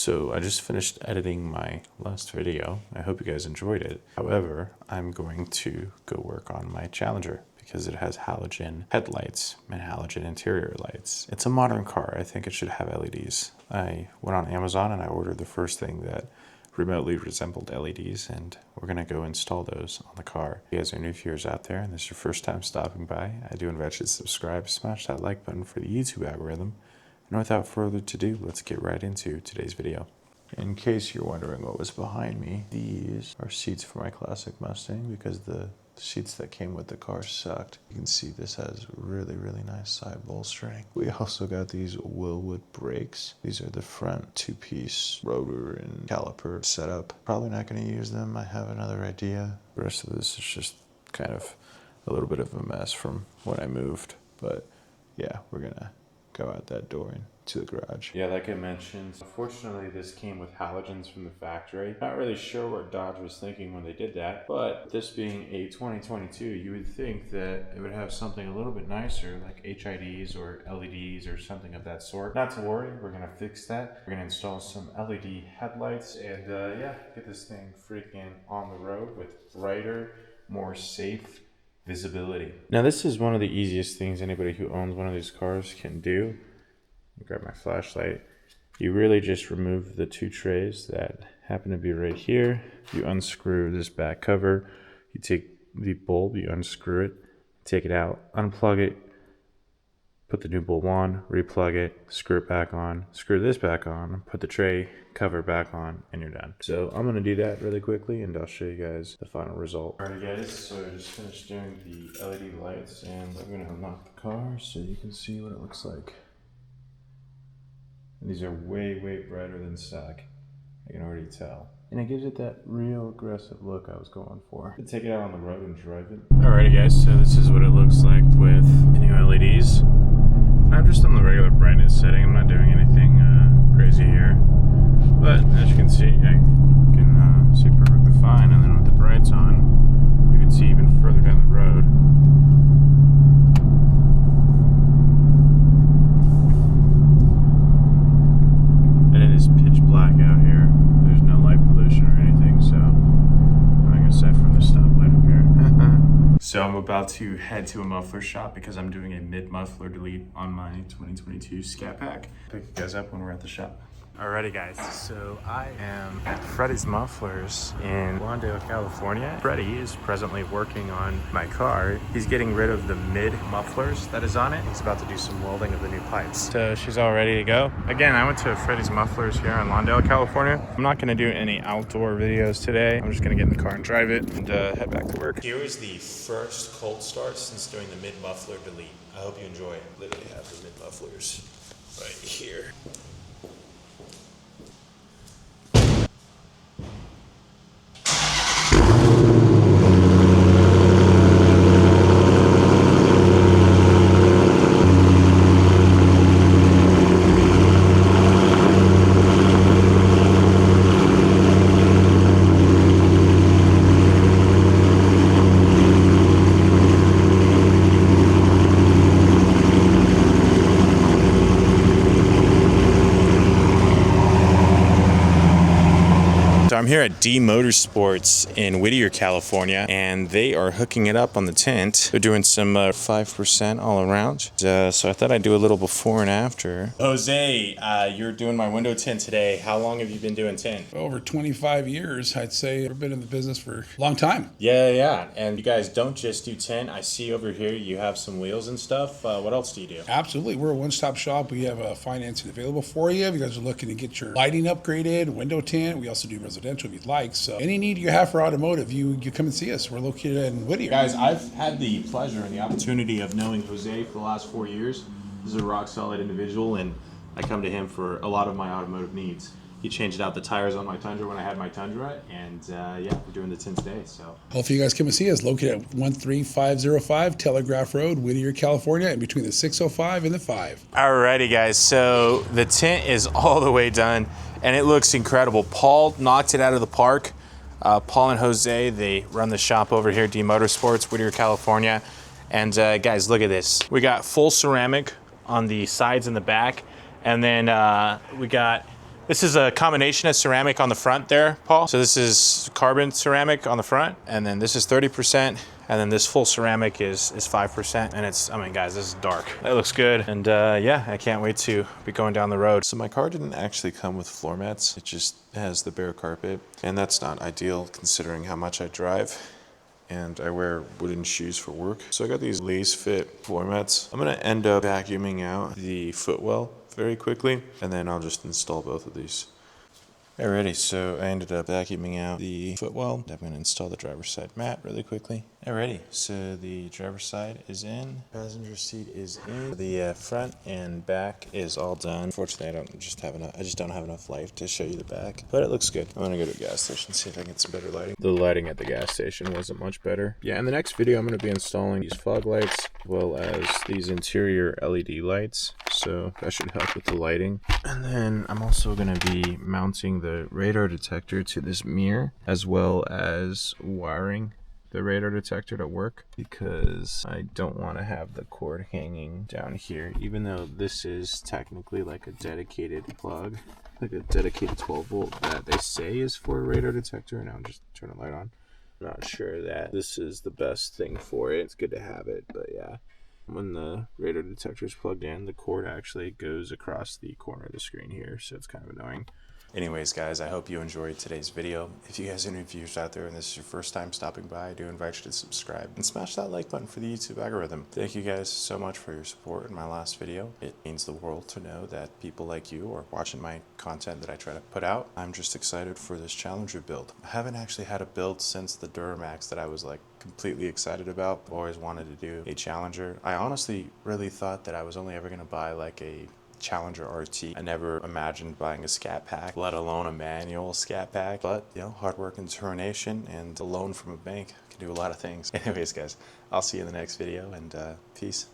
So I just finished editing my last video. I hope you guys enjoyed it. However, I'm going to go work on my Challenger because it has halogen headlights and halogen interior lights. It's a modern car. I think it should have LEDs. I went on Amazon and I ordered the first thing that remotely resembled LEDs, and we're gonna go install those on the car. If you guys are new viewers out there and this is your first time stopping by, I do invite you to subscribe, smash that like button for the YouTube algorithm. And without further ado, let's get right into today's video. In case you're wondering what was behind me, these are seats for my classic Mustang because the seats that came with the car sucked. You can see this has really nice side bolstering. We also got these Willwood brakes. These are the front two-piece rotor and caliper setup. Probably not going to use them. I have another idea. The rest of this is just kind of a little bit of a mess from when I moved. But yeah, we're going to go out that door and to the garage. Yeah, like I mentioned, unfortunately this came with halogens from the factory. Not really sure what Dodge was thinking when they did that, but this being a 2022, you would think that it would have something a little bit nicer like HIDs or LEDs or something of that sort. Not to worry, we're gonna fix that. We're gonna install some LED headlights and yeah, get this thing freaking on the road with brighter, more safe visibility. Now this is one of the easiest things anybody who owns one of these cars can do. Grab my flashlight. You really just remove the two trays that happen to be right here. You unscrew this back cover. You take the bulb, you unscrew it, take it out, unplug it, put the new bulb on, replug it, screw it back on, screw this back on, put the tray cover back on, and you're done. So I'm gonna do that really quickly and I'll show you guys the final result. Alright guys, so I just finished doing the LED lights and I'm gonna unlock the car so you can see what it looks like. And these are way brighter than stock. I can already tell. And it gives it that real aggressive look I was going for. Take it out on the road and drive it. Alrighty guys, so this is what it looks like with the new LEDs. I'm just on the regular brightness setting. I'm not doing anything crazy here. But as you can see, I can see perfectly fine. And then with the brights on, you can see even further down the road. Pitch black out here. There's no light pollution or anything, so I'm gonna set from the stoplight up here. So I'm about to head to a muffler shop because I'm doing a mid-muffler delete on my 2022 Scatpack. Pick you guys up when we're at the shop. Alrighty guys, so I am at Freddy's Mufflers in Lawndale, California. Freddy is presently working on my car. He's getting rid of the mid mufflers that is on it. He's about to do some welding of the new pipes. So she's all ready to go. Again, I went to Freddy's Mufflers here in Lawndale, California. I'm not gonna do any outdoor videos today. I'm just gonna get in the car and drive it and head back to work. Here is the first cold start since doing the mid muffler delete. I hope you enjoy it. Literally have the mid mufflers right here. I'm here at D Motorsports in Whittier, California, and they are hooking it up on the tint. They're doing some 5% all around. So I thought I'd do a little before and after. Jose, you're doing my window tint today. How long have you been doing tint? Over 25 years, I'd say. I've been in the business for a long time. Yeah. And you guys don't just do tint. I see over here you have some wheels and stuff. What else do you do? Absolutely. We're a one-stop shop. We have financing available for you. If you guys are looking to get your lighting upgraded, window tint. We also do residential if you'd like. So any need you have for automotive, you come and see us. We're located in Whittier. Guys, I've had the pleasure and the opportunity of knowing Jose for the last 4 years. He's a rock solid individual, and I come to him for a lot of my automotive needs. He changed out the tires on my Tundra when I had my Tundra, and yeah, we're doing the tint today. So hopefully you guys come and see us. Located at 13505 Telegraph Road, Whittier, California, in between the 605 and the 5. Alrighty guys, so the tint is all the way done and it looks incredible. Paul knocked it out of the park. Paul and Jose, they run the shop over here, D Motorsports, Whittier, California. And guys, look at this. We got full ceramic on the sides and the back, and then we got This is a combination of ceramic on the front there, Paul. So this is carbon ceramic on the front, and then this is 30%, and then this full ceramic is 5%. And it's, I mean, guys, this is dark. That looks good. And yeah, I can't wait to be going down the road. So my car didn't actually come with floor mats. It just has the bare carpet. And that's not ideal considering how much I drive. And I wear wooden shoes for work. So I got these lace fit floor mats. I'm gonna end up vacuuming out the footwell very quickly, and then I'll just install both of these. Alrighty, so I ended up vacuuming out the footwell. I'm gonna install the driver's side mat really quickly. Alrighty, so the driver's side is in, passenger seat is in, the front and back is all done. Unfortunately, I just don't have enough light to show you the back, but it looks good. I'm gonna go to a gas station and see if I can get some better lighting. The lighting at the gas station wasn't much better. Yeah, in the next video, I'm gonna be installing these fog lights as well as these interior LED lights, so that should help with the lighting. And then I'm also gonna be mounting the radar detector to this mirror, as well as wiring the radar detector to work, because I don't want to have the cord hanging down here, even though this is technically like a dedicated plug, like a dedicated 12 volt that they say is for a radar detector. And I'll just turn the light on. I'm not sure that this is the best thing for it. It's good to have it, but yeah. When the radar detector is plugged in, the cord actually goes across the corner of the screen here, so it's kind of annoying. Anyways, guys, I hope you enjoyed today's video. If you guys are new viewers out there and this is your first time stopping by, I do invite you to subscribe and smash that like button for the YouTube algorithm. Thank you guys so much for your support in my last video. It means the world to know that people like you are watching my content that I try to put out. I'm just excited for this Challenger build. I haven't actually had a build since the Duramax that I was like completely excited about. I've always wanted to do a Challenger. I honestly really thought that I was only ever going to buy like a Challenger RT. I never imagined buying a Scatpack, let alone a manual Scatpack. But, you know, hard work and determination and a loan from a bank can do a lot of things. Anyways, guys, I'll see you in the next video, and peace.